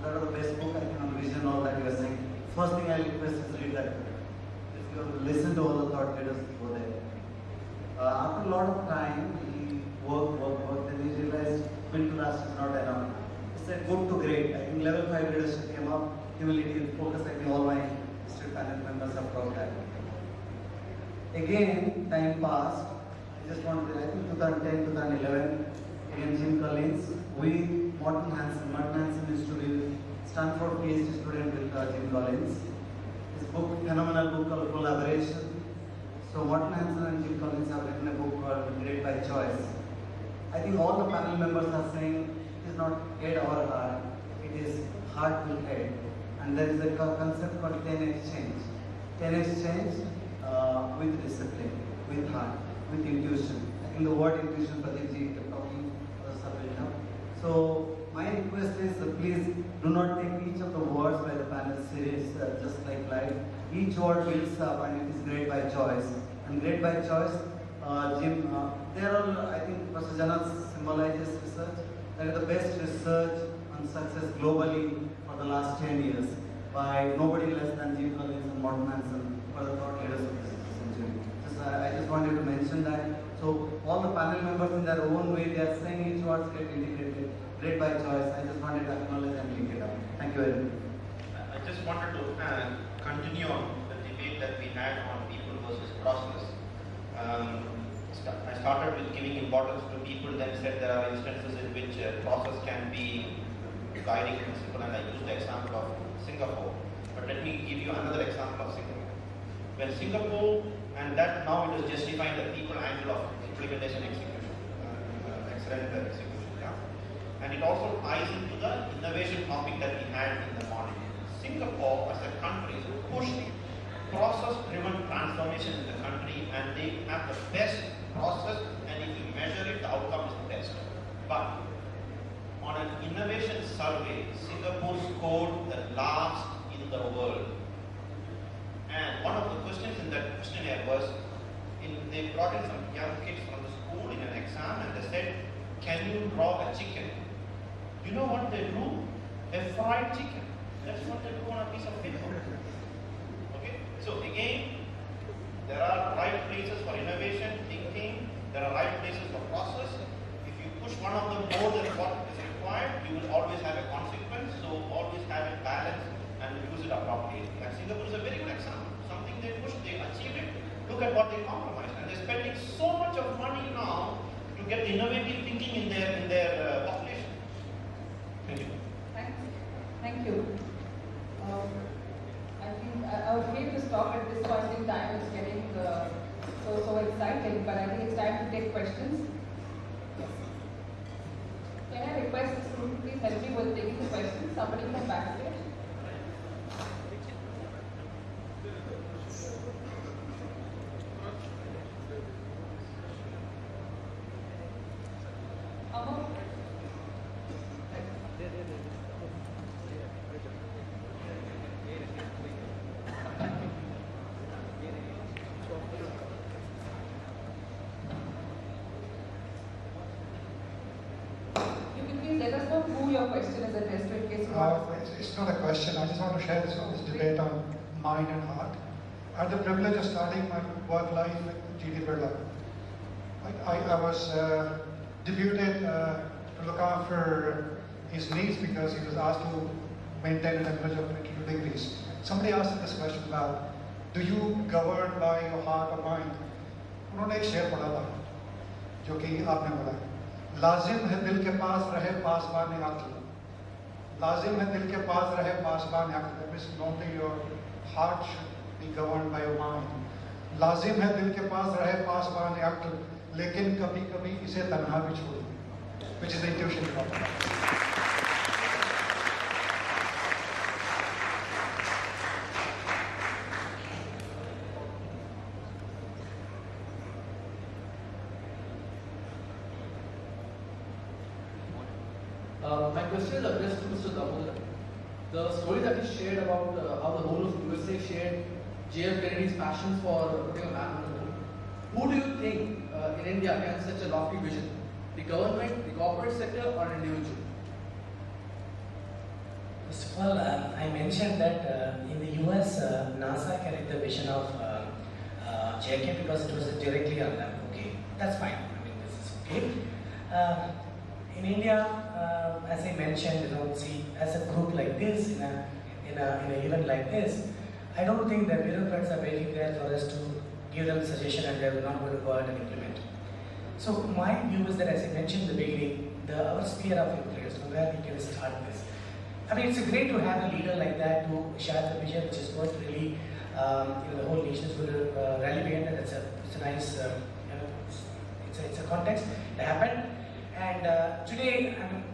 That was the best book, I think, on vision, all that you are saying. First thing I request is read that book. If you listen to all the thought leaders go there. After a lot of time, he worked, then he realized Built to Last is not enough. He said good to great. I think level 5 leadership came up, humility, focus. I think all my district panel members have talked that. Again, time passed. I just want to, I think 2010, 2011, again Jim Collins, Martin Hansen used to be Stanford PhD student with Jim Collins. His book, phenomenal book called Collaboration. So Martin Hansen and Jim Collins have written a book called Great by Choice. I think all the panel members are saying it is not head or heart, it is heart will head. And there is a concept called 10 exchange. 10 exchange with discipline, with heart, with intuition. I think the word intuition, Pradeep kept talking, so my request is please do not take each of the words by the panel serious, just like life. Each word builds up and it is great by choice. And great by choice, Jim, there are, I think Professor Janak symbolizes research. That is the best research on success globally for the last 10 years by nobody less than Jim Collins and Martin Hansen, for the thought leaders of this century. I just wanted to mention that. So all the panel members in their own way, they are saying each word get integrated, great by choice. I just wanted to acknowledge and link it up. Thank you very much. I just wanted to continue on the debate that we had on people versus process. I started with giving importance to people, then said there are instances in which process can be guiding principle, and I used the example of Singapore. But let me give you another example of Singapore. When Singapore, and that now it is justifying the people angle of implementation execution, excellent execution, yeah. And it also ties into the innovation topic that we had in the morning. Singapore as a country pushed process-driven transformation in the country, and they have the best process, and if you measure it, the outcome is the best. But on an innovation survey, Singapore scored the last in the world. And one of the questions in that questionnaire was, they brought in some young kids from the school in an exam, and they said, can you draw a chicken? You know what they drew? A fried chicken. That's what they drew on a piece of paper. Okay? So again, there are right places for innovation, thinking, there are right places for process. If you push one of them more than what is required, you will always have a consequence, so always have it balanced and use it appropriately. And Singapore is a very good example. Something they pushed, they achieved it. Look at what they compromised. And they're spending so much of money now to get the innovative thinking in their population. Thank you. Thanks. Thank you. I think I would hate to stop at this point in time. It's getting so exciting, but I think it's time to take questions. Yes. Can I request the student please help me with taking the questions? Somebody from backstage. Let us know who your question is addressed to in case you want. It's not a question. I just want to share this debate on mind and heart. I had the privilege of starting my work life with G.D. Birla. I was deputed to look after his needs because he was asked to maintain a temperature of 22 degrees. Somebody asked him this question about, do you govern by your heart or mind? उन्होंने एक शेर पढ़ा था जो कि आपने बोला, लाजिम है दिल के पास रहे पासबान अक्ल, लाजिम है दिल के पास रहे पासबान अक्ल. That means normally your heart should be governed by your mind. लाजिम है दिल के पास रहे पासबान अक्ल, लेकिन कभी कभी इसे तन्हा भी छोड़, which is the intuition problem. My question is addressed to Mr. Damodar. The story that he shared about how the whole of USA shared JF Kennedy's passion for putting a man on the moon. Who do you think in India has such a lofty vision? The government, the corporate sector, or an individual? First of all, I mentioned that in the US, NASA carried the vision of JK because it was directly on them. Okay, that's fine. I mean, this is okay. In India, as I mentioned, see, as a group like this, in an event like this, I don't think the bureaucrats are waiting there for us to give them suggestion and they're not going to go out and implement. So my view is that, as I mentioned in the beginning, our sphere of influence, where we can start this. I mean, it's great to have a leader like that to share the vision, which is going to really, the whole nation is going to rally behind it. It's a nice, it's a context that happened. And today, I mean,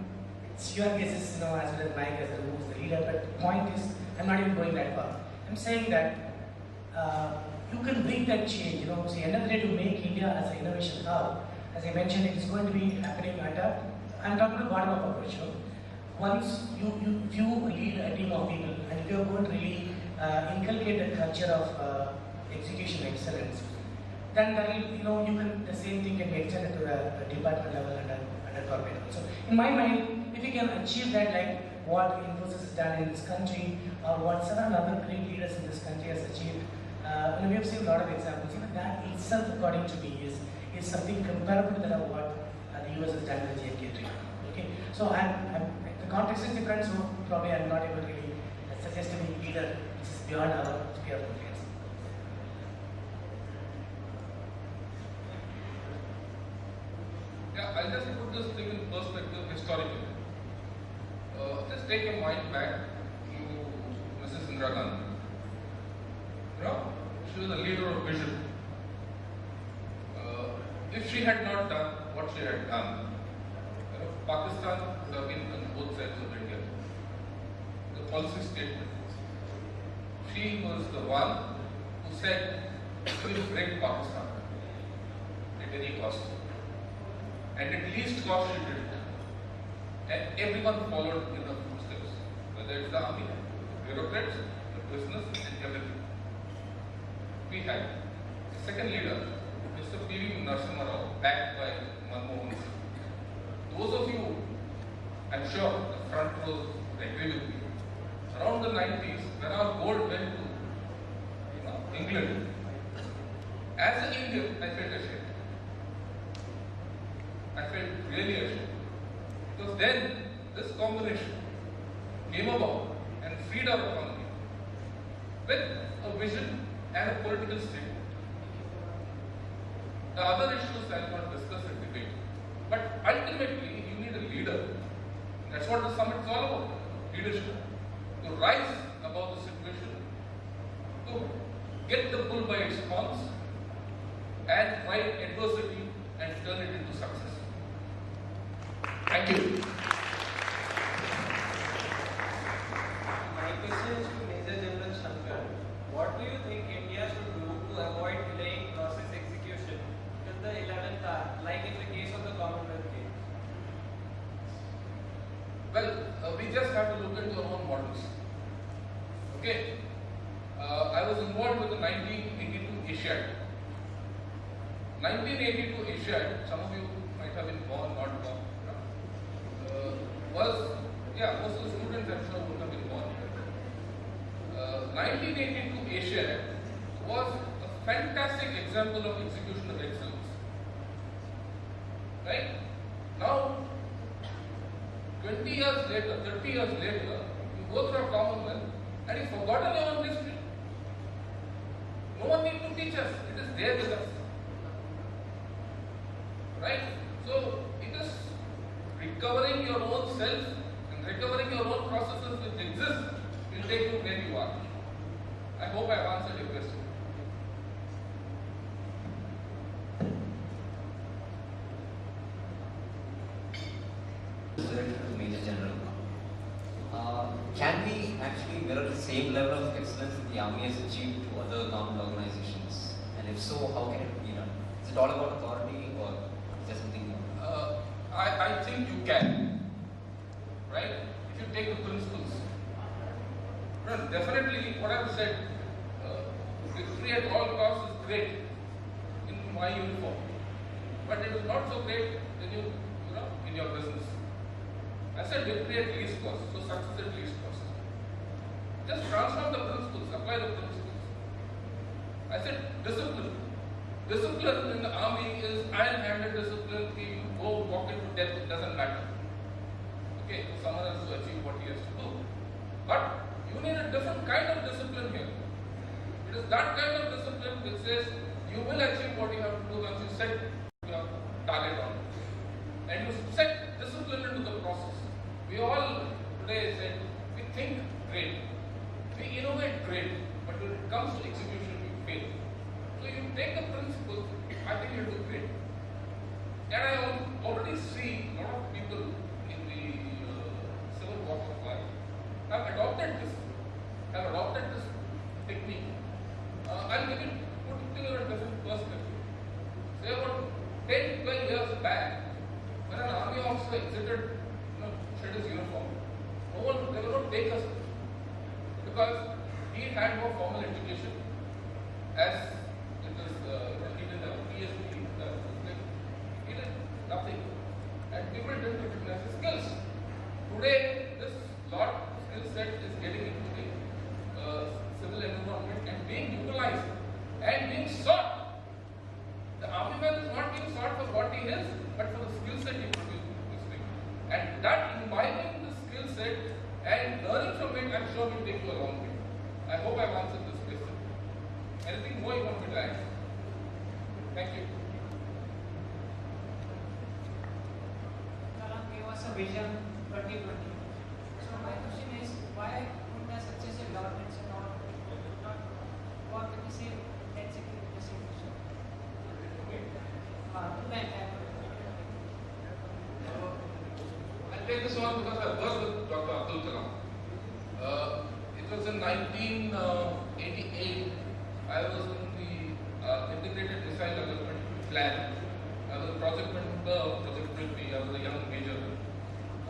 it's your guesses, as well as my guess as who's the leader. But the point is, I'm not even going that far. I'm saying that you can bring that change. See, end of the day, to make India as an innovation hub, as I mentioned, it is going to be happening at I'm talking to the bottom of approach. Once you lead a team of people, and if you're going to really inculcate the culture of execution excellence, then you can, the same thing can be extended to a department level and a corporate level. So in my mind, if you can achieve that, like what Infosys has done in this country, or what several other great leaders in this country has achieved, we have seen a lot of examples. That itself, according to me, is something comparable to what the US has done with JFK. Okay, so the context is different, so probably I'm not able to really suggest any leader which is beyond our sphere of influence. Yeah, I'll just put this thing in perspective historically. Just take your mind back to Mrs. Indira Gandhi. You know, she was a leader of vision. If she had not done what she had done, you know, Pakistan would have been on both sides of India. The policy statement. She was the one who said, we will break Pakistan at any cost. And at least cost she did it. And everyone followed in the footsteps, whether it's the army, the bureaucrats, the business, and everything. We had the second leader, Mr. P.V. Narasimha Rao, backed by Manmohan Singh. Those of you, I'm sure, the front rows would agree with me. Around the 90s, when our gold went to England, as an Indian, I felt ashamed. I felt really ashamed. Because then this combination came about and freed our economy with a vision and a political statement. The other issues I will not discuss and debate. But ultimately, you need a leader. That's what the summit is all about. Leadership. To rise above the situation, to get the bull by its horns, and fight adversity and turn it into success. Thank you. My question is to Major General Shankar. What do you think India should do to avoid delaying process execution till the 11th hour, like in the case of the Commonwealth Games? Well, we just have to look into our own models. Okay? I was involved with the 1982 Asiad. 1982 Asiad, some of you might have been born, not born. Most of the students I'm sure would have been born. 1982 Asiad was a fantastic example of execution of excellence. Right? Now, 20 years later, 30 years later, you go through a Commonwealth and you've forgotten your own history. No one needs to teach us. It is there with us. Right? So, it is recovering your own self and recovering your own processes which exist will take you where you are. I hope I have answered your question. Major General. Can we actually mirror the same level of excellence that the Army has achieved to other government organizations? And if so, how can it be done? Is it all about authority or is there something more? I think you can. Right? If you take the principles. Well, definitely what I've said, victory at all costs is great in my uniform. But it is not so great when you know, in your business. I said victory at least cost, so success at least cost. Just transform the principles, apply the principles. I said discipline. Discipline in the army is iron-handed discipline. You go walk into death, it doesn't matter. Okay, for someone else to achieve what he has to do. But you need a different kind of discipline here. It is that kind of discipline which says you will achieve what you have to do once you set your target on it. And you set discipline into the process. We all today said we think great, we innovate great, but when it comes to execution, we fail. So you take the principle, I think you do great. And I already see a lot of people in the civil walk of life have adopted this technique. I'll give it put it in a different perspective. Say about 10, 12 years back, when an army officer exited, shed his uniform, they will not take us because he had no formal education as it is, he didn't have a PhD, he did nothing. And people didn't recognize his skills. Today, this skill set is getting into the civil environment and being utilized and being sought. The army man is not being sought for what he is, but for the skill set he produces. And that imbibing the skill set and learning from it, I'm sure will take you a long way. I hope I've answered this question. Anything more you want me to add? Thank you. Vision 2020. So my question is, why would the successive governments not work with the same density, the same vision? To the entire I'll take this one because I worked with Dr. Abdul Kalam. It was in 1988. I was in the integrated missile development plan. I was a project member of Project Prithvi. I was a young major.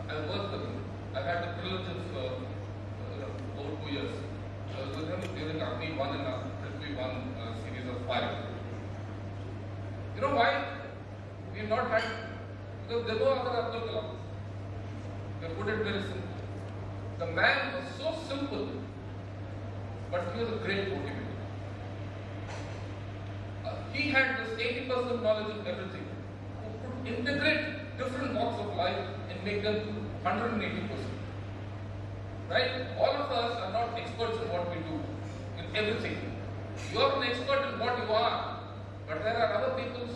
I worked with him. I've had the privilege of over 2 years. I was with him during Agni 1 and Prithvi 1 series of fire. You know why we have not had? Because there was no other Abdul Kalam. They put it very simple. The man was so simple, but he was a great motivator. He had this 80% knowledge of everything, who could integrate different walks of life and make them 180%. Right? All of us are not experts in what we do, in everything. You are an expert in what you are, but there are other people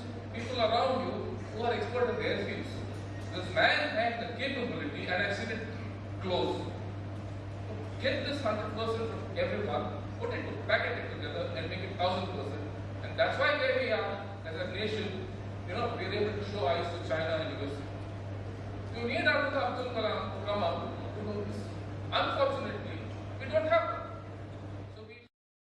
around you who are expert in their fields. This man had the capability, and I've seen it close, to get this 100% from everyone, put it, packet it together, and make it 1000%. And that's why where we are as a nation, we're able to show eyes to China and US. You need Abdul Kalam to come up to do this. Unfortunately, we don't have